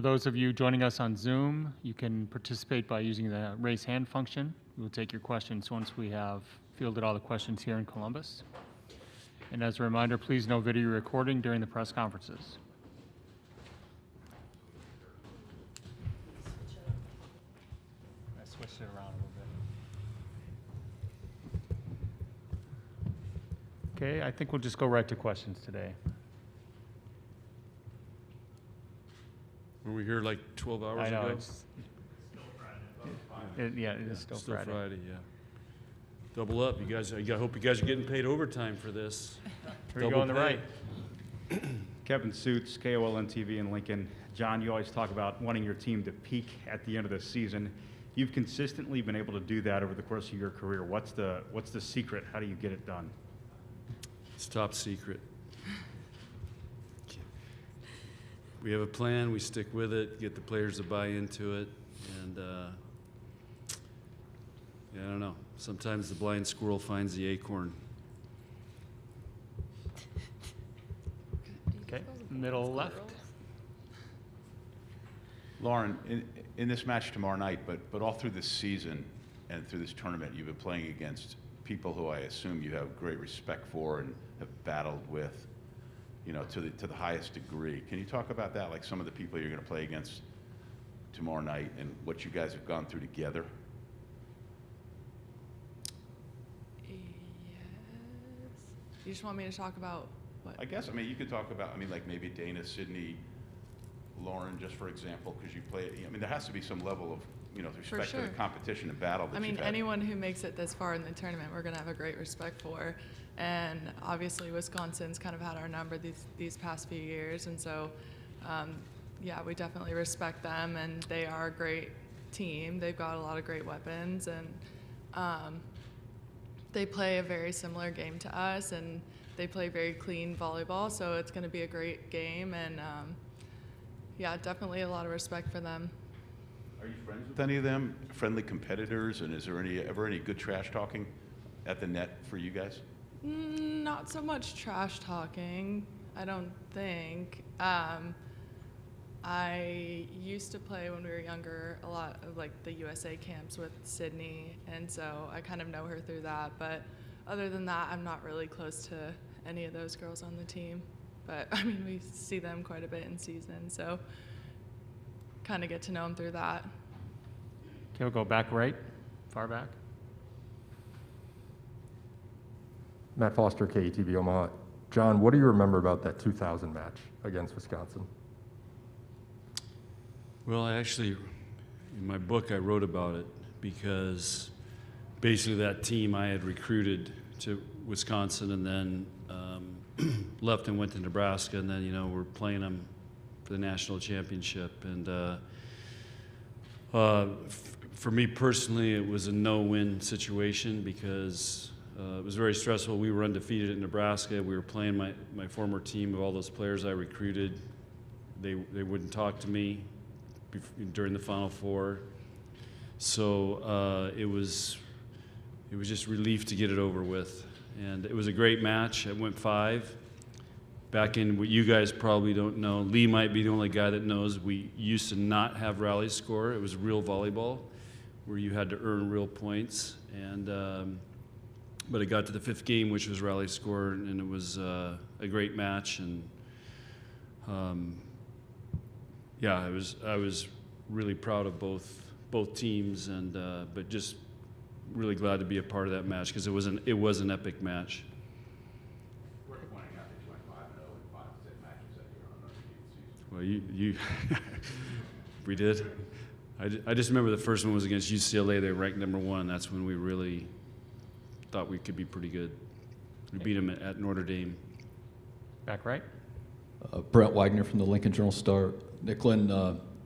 For those of you joining us on Zoom, you can participate by using the raise hand function. We will take your questions once we have fielded all the questions here in Columbus. And as a reminder, please no video recording during the press conferences. I switched it around a little bit. Okay, I think we'll just go right to questions today. Were we here like 12 hours I know, ago? it's yeah, it is still Friday. Yeah. Double up, you guys. I hope you guys are getting paid overtime for this. Here we go on the right. Kevin Suits, KOLN-TV in Lincoln. John, you always talk about wanting your team to peak at the end of the season. You've consistently been able to do that over the course of your career. What's the secret? How do you get it done? It's top secret. We have a plan, we stick with it, get the players to buy into it, and yeah, I don't know. Sometimes the blind squirrel finds the acorn. Okay, middle left. Lauren, in this match tomorrow night, but all through this season and through this tournament, you've been playing against people who I assume you have great respect for and have battled with, you know, to the highest degree. Can you talk about that, like some of the people you're going to play against tomorrow night and what you guys have gone through together? Yes. You just want me to talk about what? I guess, I mean, you could talk about, I mean, like maybe Dana, Sydney, Lauren, just for example, because you play, I mean, there has to be some level of, you know, respect for the competition and battle that I mean, you've had. anyone who makes it this far in the tournament, we're going to have a great respect for. And obviously, Wisconsin's kind of had our number these past few years. And so, yeah, we definitely respect them. And they are a great team. They've got a lot of great weapons. And they play a very similar game to us. And they play very clean volleyball. So it's going to be a great game. And, yeah, definitely a lot of respect for them. Are you friends with any of them, friendly competitors, and is there ever any good trash talking at the net for you guys? Not so much trash talking, I don't think. I used to play when we were younger a lot of like the USA camps with Sydney, and so I kind of know her through that. But other than that, I'm not really close to any of those girls on the team. But I mean, we see them quite a bit in season, so kind of get to know them through that. Okay, we'll go back right, far back. Matt Foster, KETV Omaha. John, what do you remember about that 2000 match against Wisconsin? Well, I actually, in my book, I wrote about it because basically that team I had recruited to Wisconsin and then left and went to Nebraska, and then, you know, we're playing them for the national championship. And for me personally, it was a no-win situation because it was very stressful. We were undefeated at Nebraska. We were playing my former team of all those players I recruited. They wouldn't talk to me during the Final Four. So it was just relief to get it over with. And it was a great match. It went 5. Back in what you guys probably don't know, Lee might be the only guy that knows, we used to not have rally score. It was real volleyball where you had to earn real points. And but it got to the 5th game, which was rally score, and it was a great match. And yeah, I was really proud of both teams, and but just really glad to be a part of that match because it was an epic match. Worth pointing out that you went 5-0 in 5 set matches that year on the season. Well, you we did. I just remember the first one was against UCLA. They ranked #1. That's when we really thought we could be pretty good. We beat them at Notre Dame. Back right. Brett Wagner from the Lincoln Journal-Star. Nicklin,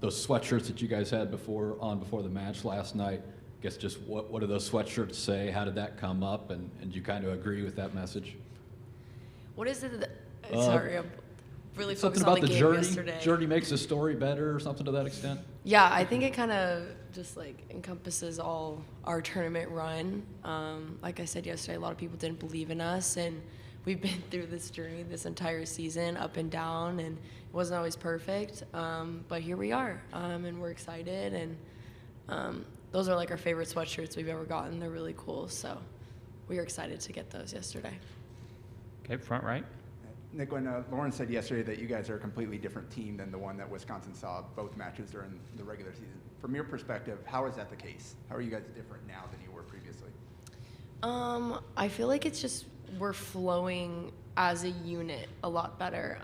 those sweatshirts that you guys had before the match last night, I guess just what do those sweatshirts say? How did that come up? And do you kind of agree with that message? What is it sorry, I'm really something focused on about the game journey. yesterday. Journey makes the story better or something to that extent? Yeah, I think it kind of just like encompasses all our tournament run. Like I said yesterday, a lot of people didn't believe in us, and we've been through this journey this entire season, up and down, and wasn't always perfect, but here we are, and we're excited. And those are like our favorite sweatshirts we've ever gotten. They're really cool, so we were excited to get those yesterday. Okay, front right. Nicklin, Lauren said yesterday that you guys are a completely different team than the one that Wisconsin saw both matches during the regular season. From your perspective, how is that the case? How are you guys different now than you were previously? I feel like it's just we're flowing as a unit a lot better.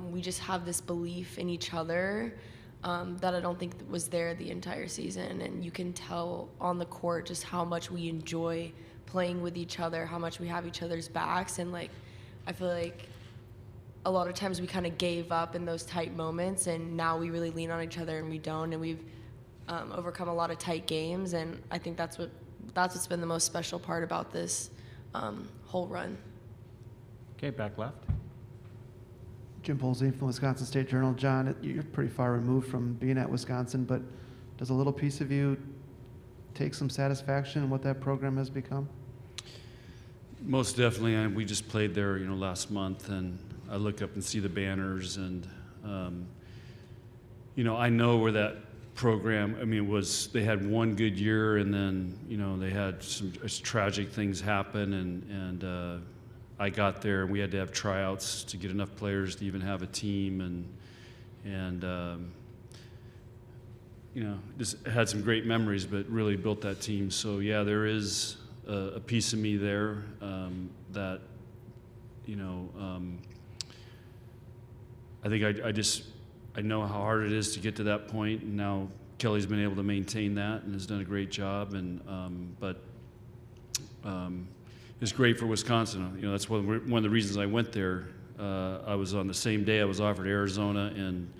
We just have this belief in each other that I don't think was there the entire season, and you can tell on the court just how much we enjoy playing with each other, how much we have each other's backs, and like I feel like a lot of times we kind of gave up in those tight moments, and now we really lean on each other, and we don't, and we've overcome a lot of tight games, and I think that's what's been the most special part about this whole run. Okay, back left. Jim Polzine from the Wisconsin State Journal. John, you're pretty far removed from being at Wisconsin, but does a little piece of you take some satisfaction in what that program has become? Most definitely. We just played there, last month, and I look up and see the banners, and I know where that program. They had one good year, and then they had some tragic things happen, and I got there, and we had to have tryouts to get enough players to even have a team, and just had some great memories, but really built that team. So yeah, there is a piece of me there that I think I know how hard it is to get to that point, and now Kelly's been able to maintain that and has done a great job. And it's great for Wisconsin. That's one of the reasons I went there. I was on the same day I was offered Arizona and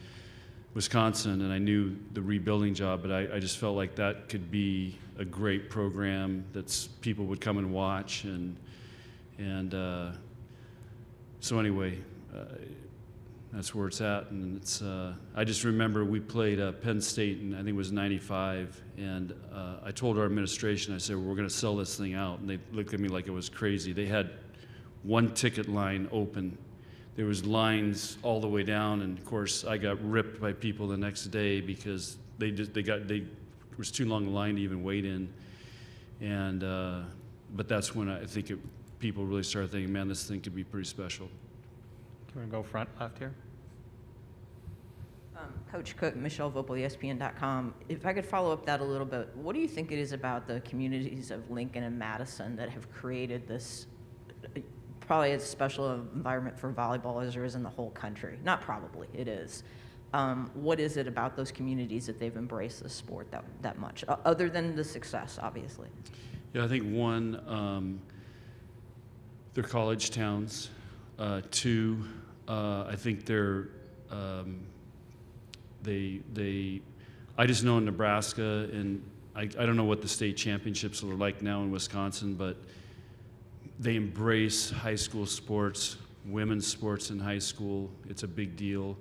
Wisconsin, and I knew the rebuilding job, but I just felt like that could be a great program that people would come and watch, and so anyway, that's where it's at. And it's I just remember we played Penn State, and I think it was '95, and I told our administration, I said, we're going to sell this thing out, and they looked at me like it was crazy. They had one ticket line open. There was lines all the way down, and of course I got ripped by people the next day because it was too long a line to even wait in, and but that's when I think people really started thinking, man, this thing could be pretty special. Do you want to go front left here? Coach Cook, Michelle Vopel, ESPN.com. If I could follow up that a little bit, what do you think it is about the communities of Lincoln and Madison that have created this probably as special environment for volleyball as there is in the whole country? Not probably, it is. What is it about those communities that they've embraced this sport that much, other than the success, obviously? Yeah, I think one, they're college towns. Two, I think I just know in Nebraska, and I don't know what the state championships are like now in Wisconsin, but they embrace high school sports, women's sports in high school. It's a big deal.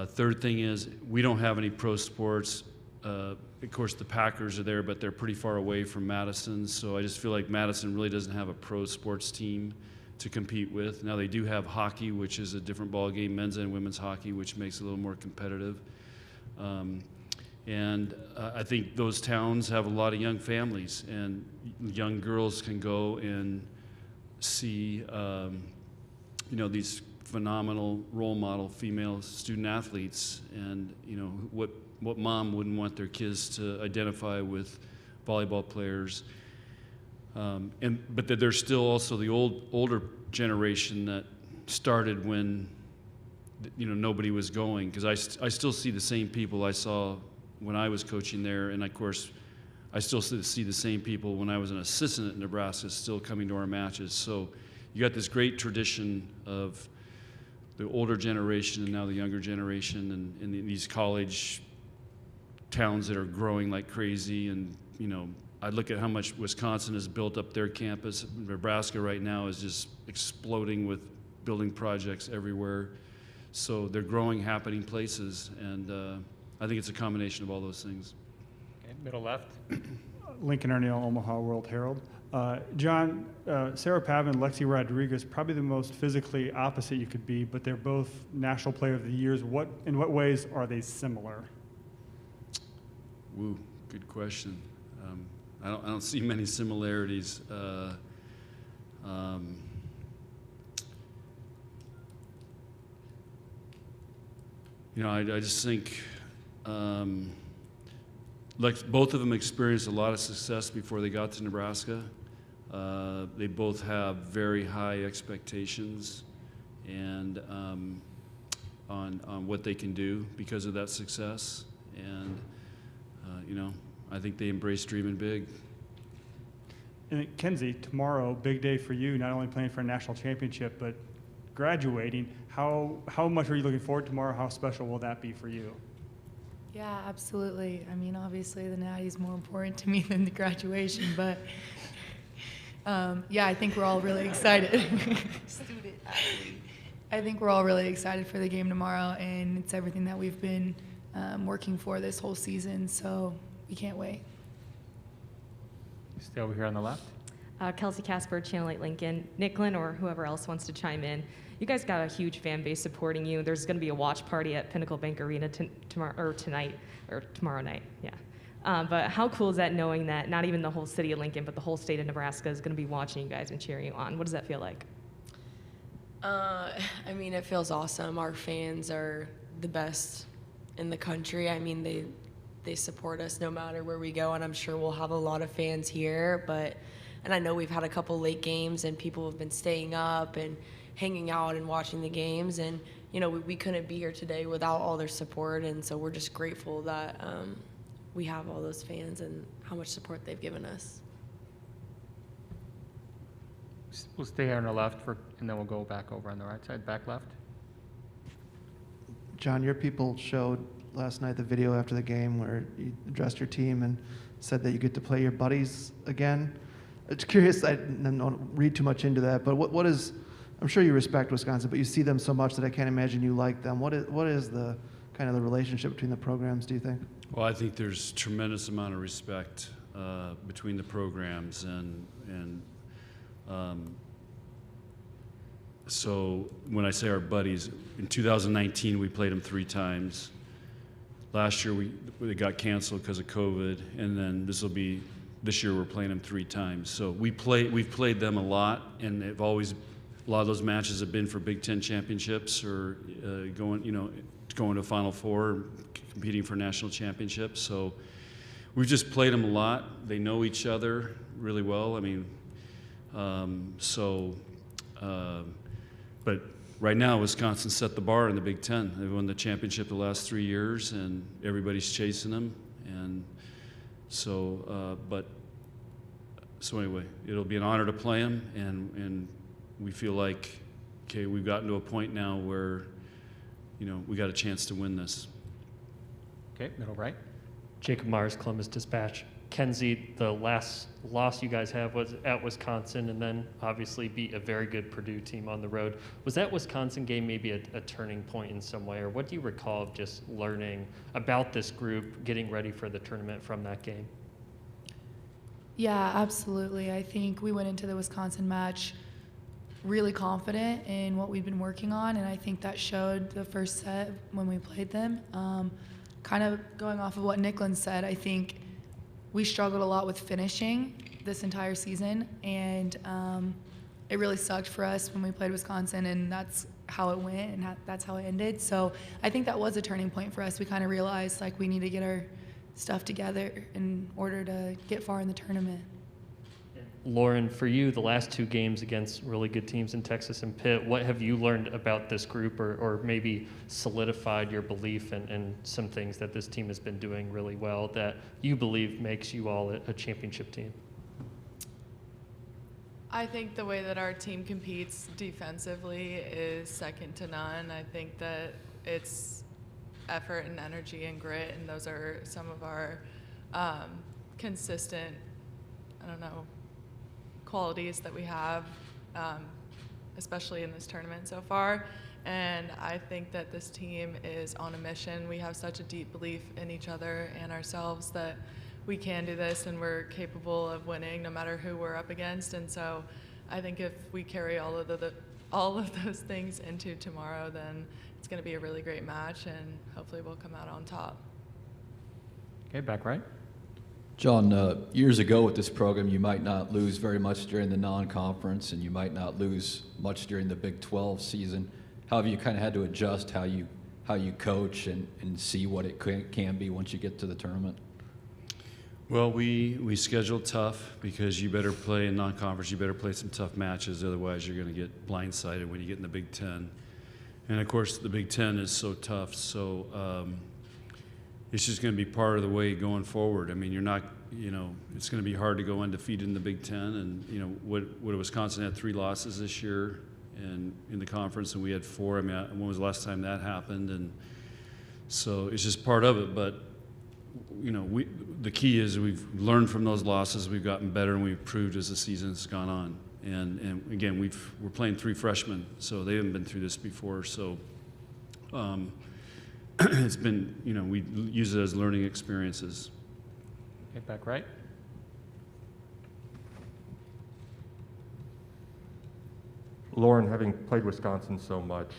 Third thing is we don't have any pro sports. Of course, the Packers are there, but they're pretty far away from Madison, so I just feel like Madison really doesn't have a pro sports team to compete with. Now they do have hockey, which is a different ball game, men's and women's hockey, which makes it a little more competitive. I think those towns have a lot of young families, and young girls can go and see, these phenomenal role model female student athletes, and what mom wouldn't want their kids to identify with volleyball players. But that there's still also the older generation that started when nobody was going, because I still see the same people I saw when I was coaching there, and of course I still see the same people when I was an assistant at Nebraska still coming to our matches. So you got this great tradition of the older generation and now the younger generation, and these college towns that are growing like crazy. And I look at how much Wisconsin has built up their campus. Nebraska right now is just exploding with building projects everywhere. So they're growing, happening places, and I think it's a combination of all those things. Okay, middle left. Lincoln Arneal, Omaha World Herald. John, Sarah Pavin, Lexi Rodriguez, probably the most physically opposite you could be, but they're both National Player of the Years. In what ways are they similar? Woo, good question. I don't see many similarities. I just think both of them experienced a lot of success before they got to Nebraska. They both have very high expectations and on what they can do because of that success. And I think they embrace dreaming big. And Kenzie, tomorrow, big day for you, not only playing for a national championship, but graduating. How much are you looking forward to tomorrow? How special will that be for you? Yeah, absolutely. I mean, obviously the Natty is more important to me than the graduation, but yeah, I think we're all really excited. Student athlete. I think we're all really excited for the game tomorrow, and it's everything that we've been working for this whole season, so we can't wait. Stay over here on the left. Kelsey Casper, Channel 8 Lincoln, Nicklin, or whoever else wants to chime in. You guys got a huge fan base supporting you. There's going to be a watch party at Pinnacle Bank Arena tomorrow night. Yeah. But how cool is that, knowing that not even the whole city of Lincoln, but the whole state of Nebraska is going to be watching you guys and cheering you on? What does that feel like? I mean, it feels awesome. Our fans are the best in the country. I mean, they support us no matter where we go, and I'm sure we'll have a lot of fans here. And I know we've had a couple late games, and people have been staying up and hanging out and watching the games. And we couldn't be here today without all their support, and so we're just grateful that we have all those fans and how much support they've given us. We'll stay here on the left and then we'll go back over on the right side, back left. John, your people showed last night the video after the game where you addressed your team and said that you get to play your buddies again. It's curious, I don't read too much into that, but what is, I'm sure you respect Wisconsin, but you see them so much that I can't imagine you like them. What is the kind of the relationship between the programs, do you think? Well, I think there's tremendous amount of respect between the programs, and so when I say our buddies, in 2019 we played them 3 times. Last year they got canceled because of COVID, and then this year we're playing them 3 times. So we've played them a lot, and a lot of those matches have been for Big Ten championships or going to Final Four, competing for national championships. So we've just played them a lot. They know each other really well. I mean, but right now Wisconsin set the bar in the Big Ten. They've won the championship the last 3 years, and everybody's chasing them. And so, so anyway, it'll be an honor to play them, and we feel like, okay, we've gotten to a point now where, we got a chance to win this. Okay, middle right. Jacob Mars, Columbus Dispatch. Kenzie, the last loss you guys have was at Wisconsin, and then obviously beat a very good Purdue team on the road. Was that Wisconsin game maybe a turning point in some way, or what do you recall of just learning about this group, getting ready for the tournament from that game? Yeah, absolutely. I think we went into the Wisconsin match really confident in what we've been working on, and I think that showed the first set when we played them. Kind of going off of what Nicklin said, I think we struggled a lot with finishing this entire season, and it really sucked for us when we played Wisconsin, and that's how it went, and that's how it ended. So I think that was a turning point for us. We kind of realized like we need to get our stuff together in order to get far in the tournament. Lauren, for you, the last 2 games against really good teams in Texas and Pitt, what have you learned about this group, or maybe solidified your belief in some things that this team has been doing really well that you believe makes you all a championship team? I think the way that our team competes defensively is second to none. I think that it's effort and energy and grit, and those are some of our consistent, qualities that we have, especially in this tournament so far. And I think that this team is on a mission. We have such a deep belief in each other and ourselves that we can do this and we're capable of winning no matter who we're up against. And so I think if we carry all of those things into tomorrow, then it's going to be a really great match, and hopefully we'll come out on top. Okay, back right. John, years ago with this program, you might not lose very much during the non-conference, and you might not lose much during the Big 12 season. How have you kind of had to adjust how you coach and see what it can be once you get to the tournament? Well, we schedule tough because you better play in non-conference. You better play some tough matches, otherwise you're going to get blindsided when you get in the Big Ten. And of course, the Big Ten is so tough. So it's just going to be part of the way going forward. I mean, you're not, it's going to be hard to go undefeated in the Big Ten. And what Wisconsin had 3 losses this year, and in the conference, and we had 4. I mean, when was the last time that happened? And so it's just part of it. But the key is we've learned from those losses, we've gotten better, and we've improved as the season's gone on. And again, we're playing 3 freshmen, so they haven't been through this before. So it's been, we use it as learning experiences. Okay, back right. Lauren, having played Wisconsin so much,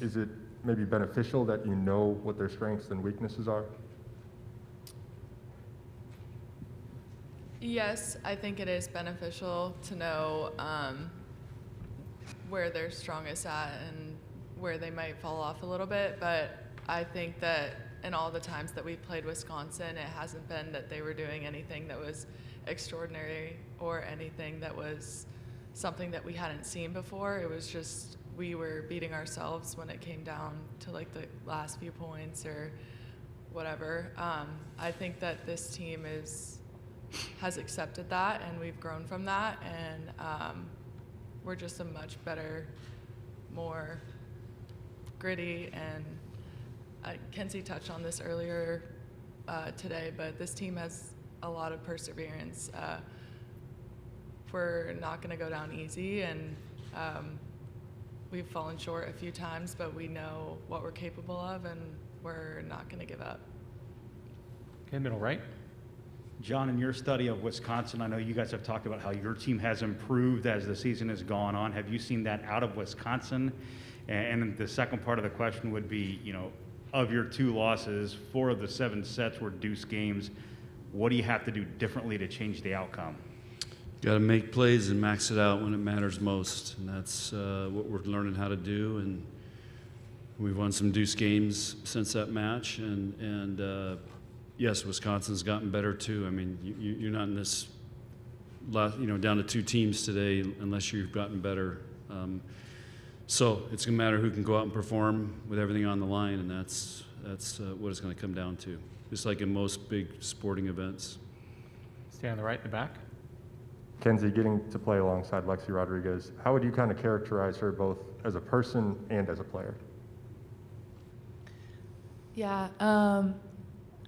is it maybe beneficial that you know what their strengths and weaknesses are? Yes, I think it is beneficial to know where they're strongest at and where they might fall off a little bit, but I think that in all the times that we've played Wisconsin, it hasn't been that they were doing anything that was extraordinary or anything that was something that we hadn't seen before. It was just we were beating ourselves when it came down to like the last few points or whatever. I think that this team has accepted that, and we've grown from that, and we're just a much better, more gritty, and Kenzie touched on this earlier today, but this team has a lot of perseverance. We're not going to go down easy, and we've fallen short a few times, but we know what we're capable of, and we're not going to give up. Okay, middle right. John, in your study of Wisconsin, I know you guys have talked about how your team has improved as the season has gone on. Have you seen that out of Wisconsin? And the second part of the question would be, of your 2 losses, 4 of the 7 sets were deuce games. What do you have to do differently to change the outcome? Got to make plays and max it out when it matters most, and that's what we're learning how to do. And we've won some deuce games since that match, and yes, Wisconsin's gotten better too. I mean, you're not in this, down to 2 teams today unless you've gotten better. So it's going to matter who can go out and perform with everything on the line, and that's what it's going to come down to, just like in most big sporting events. Stay on the right, the back. Kenzie, getting to play alongside Lexi Rodriguez, how would you kind of characterize her both as a person and as a player? Yeah,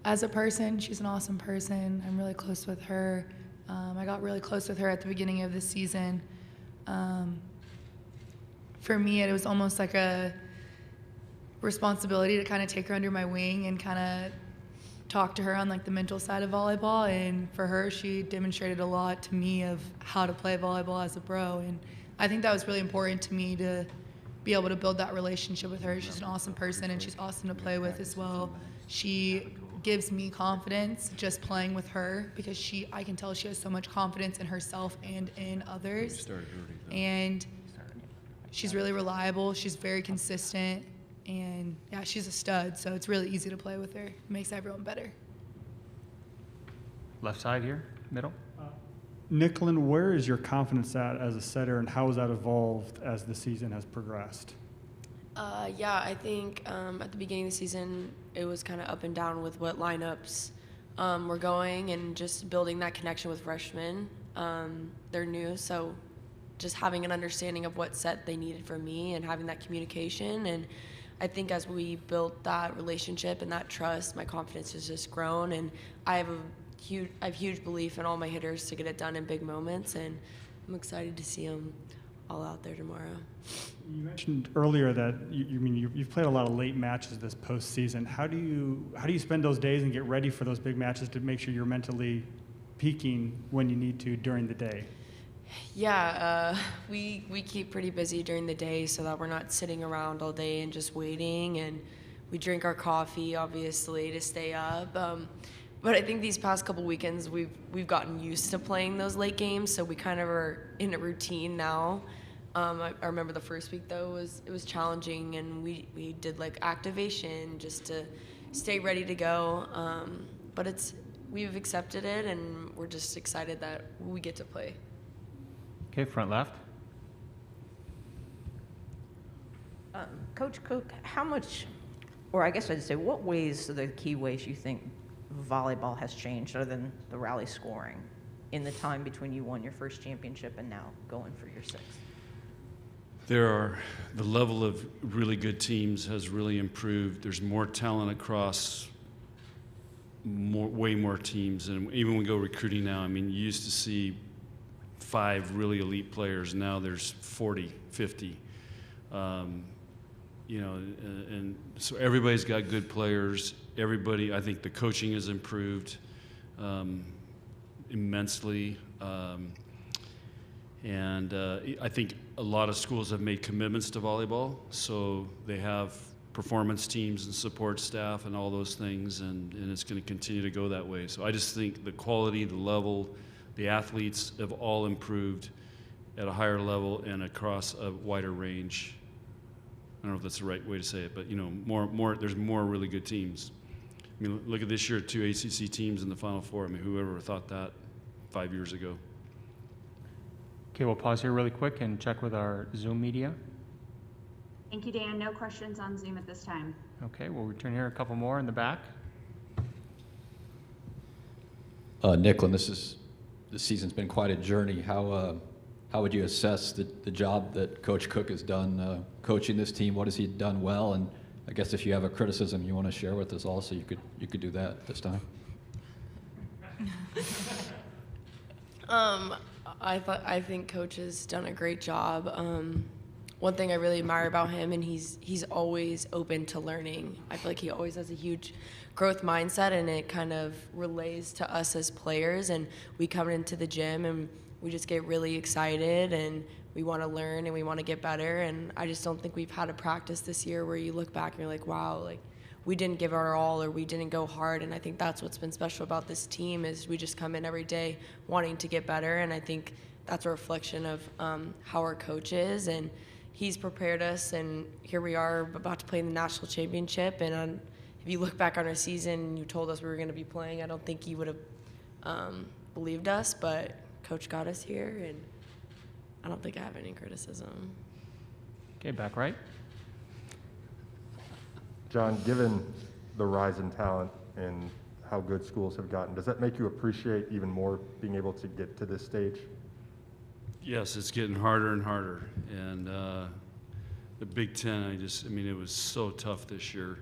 as a person, she's an awesome person. I'm really close with her. I got really close with her at the beginning of the season. For me, it was almost like a responsibility to kind of take her under my wing and kind of talk to her on like the mental side of volleyball. And for her, she demonstrated a lot to me of how to play volleyball as a pro. And I think that was really important to me to be able to build that relationship with her. She's an awesome person, and she's awesome to play with as well. She gives me confidence just playing with her because I can tell she has so much confidence in herself and in others. And she's really reliable. She's very consistent. And yeah, she's a stud, so it's really easy to play with her. It makes everyone better. Left side here, middle. Nicklin, where is your confidence at as a setter, and how has that evolved as the season has progressed? Yeah, I think at the beginning of the season, it was kind of up and down with what lineups were going, and just building that connection with freshmen. They're new, so just having an understanding of what set they needed from me and having that communication. And I think as we built that relationship and that trust, my confidence has just grown, and I have huge belief in all my hitters to get it done in big moments, and I'm excited to see them all out there tomorrow. You mentioned earlier that you've played a lot of late matches this postseason. How do you spend those days and get ready for those big matches to make sure you're mentally peaking when you need to during the day? Yeah, we keep pretty busy during the day so that we're not sitting around all day and just waiting, and we drink our coffee obviously to stay up. But I think these past couple weekends we've gotten used to playing those late games, so we kind of are in a routine now. I remember the first week though it was challenging, and we did like activation just to stay ready to go. But we've accepted it, and we're just excited that we get to play. Okay, front left. Coach Cook, how much, or I guess I'd say, what ways are the key ways you think volleyball has changed other than the rally scoring in the time between you won your first championship and now going for your sixth? The level of really good teams has really improved. There's more talent across way more teams. And even when we go recruiting now, I mean, you used to see 5 really elite players. Now there's 40, 50. And so everybody's got good players. I think the coaching has improved immensely. I think a lot of schools have made commitments to volleyball, so they have performance teams and support staff and all those things, and it's going to continue to go that way. So I just think the quality, the level, the athletes have all improved at a higher level and across a wider range. I don't know if that's the right way to say it, but there's more really good teams. I mean, look at this year, 2 ACC teams in the Final Four. I mean, whoever thought that 5 years ago? Okay, we'll pause here really quick and check with our Zoom media. Thank you, Dan. No questions on Zoom at this time. Okay, we'll return here a couple more in the back. Nicklin, this season's been quite a journey. How would you assess the job that Coach Cook has done coaching this team? What has he done well? And I guess if you have a criticism you want to share with us also, you could do that this time. I think Coach has done a great job. One thing I really admire about him, and he's always open to learning. I feel like he always has a huge growth mindset, and it kind of relays to us as players. And we come into the gym and we just get really excited, and we want to learn and we want to get better. And I just don't think we've had a practice this year where you look back and you're like, wow, like we didn't give our all or we didn't go hard. And I think that's what's been special about this team is we just come in every day wanting to get better. And I think that's a reflection of how our coach is, and he's prepared us, and here we are about to play in the national championship. And if you look back on our season and you told us we were going to be playing, I don't think you would have believed us, but Coach got us here, and I don't think I have any criticism. Okay, back right. John, given the rise in talent and how good schools have gotten, does that make you appreciate even more being able to get to this stage? Yes, it's getting harder and harder. And the Big Ten, it was so tough this year.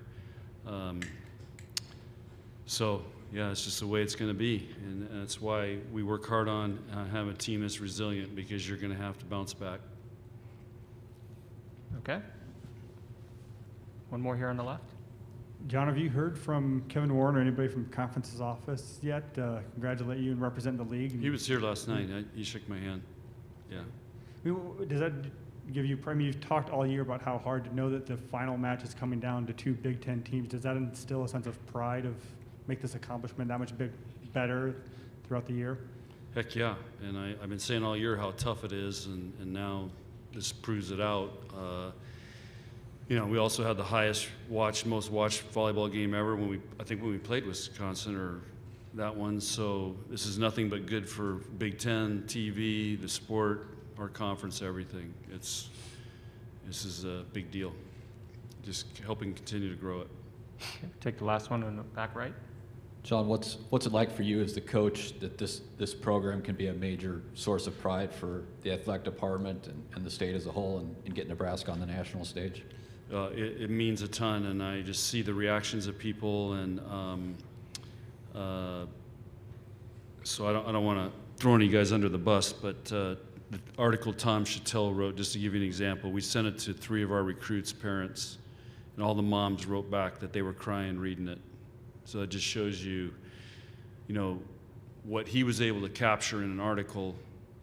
Yeah, it's just the way it's going to be. And that's why we work hard on having a team that's resilient, because you're going to have to bounce back. Okay. One more here on the left. John, have you heard from Kevin Warren or anybody from conference's office yet? Congratulate you and represent the league. He was here last night. He shook my hand. Yeah. Does that give you, you've talked all year about how hard to know that the final match is coming down to 2 Big Ten teams. Does that instill a sense of pride of make this accomplishment that much better throughout the year? Heck yeah. And I've been saying all year how tough it is, and now this proves it out. We also had the most watched volleyball game ever when we played Wisconsin, or that one. So this is nothing but good for Big Ten, TV, the sport, our conference, everything. This is a big deal. Just helping continue to grow it. Okay, take the last one in the back right. John, what's it like for you as the coach that this program can be a major source of pride for the athletic department and the state as a whole, and get Nebraska on the national stage? It means a ton, and I just see the reactions of people, and so I don't want to throw any guys under the bus, but the article Tom Chattel wrote, just to give you an example, we sent it to 3 of our recruits' parents, and all the moms wrote back that they were crying reading it. So it just shows you, you know, what he was able to capture in an article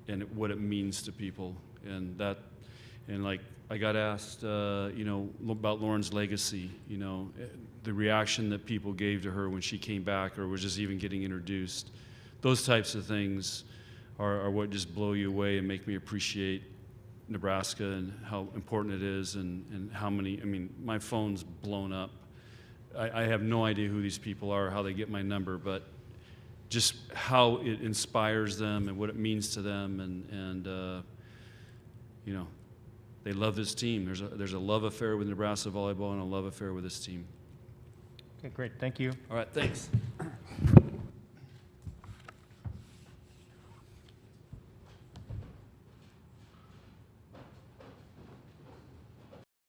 and what it means to people. And that, and like, I got asked, you know, about Lauren's legacy, you know, the reaction that people gave to her when she came back or was just even getting introduced. Those types of things are what just blow you away and make me appreciate Nebraska and how important it is and how many, I mean, my phone's blown up. I have no idea who these people are, how they get my number, but just how it inspires them and what it means to them, and you know, they love this team. There's a love affair with Nebraska volleyball and a love affair with this team. Okay, great. Thank you. All right, thanks.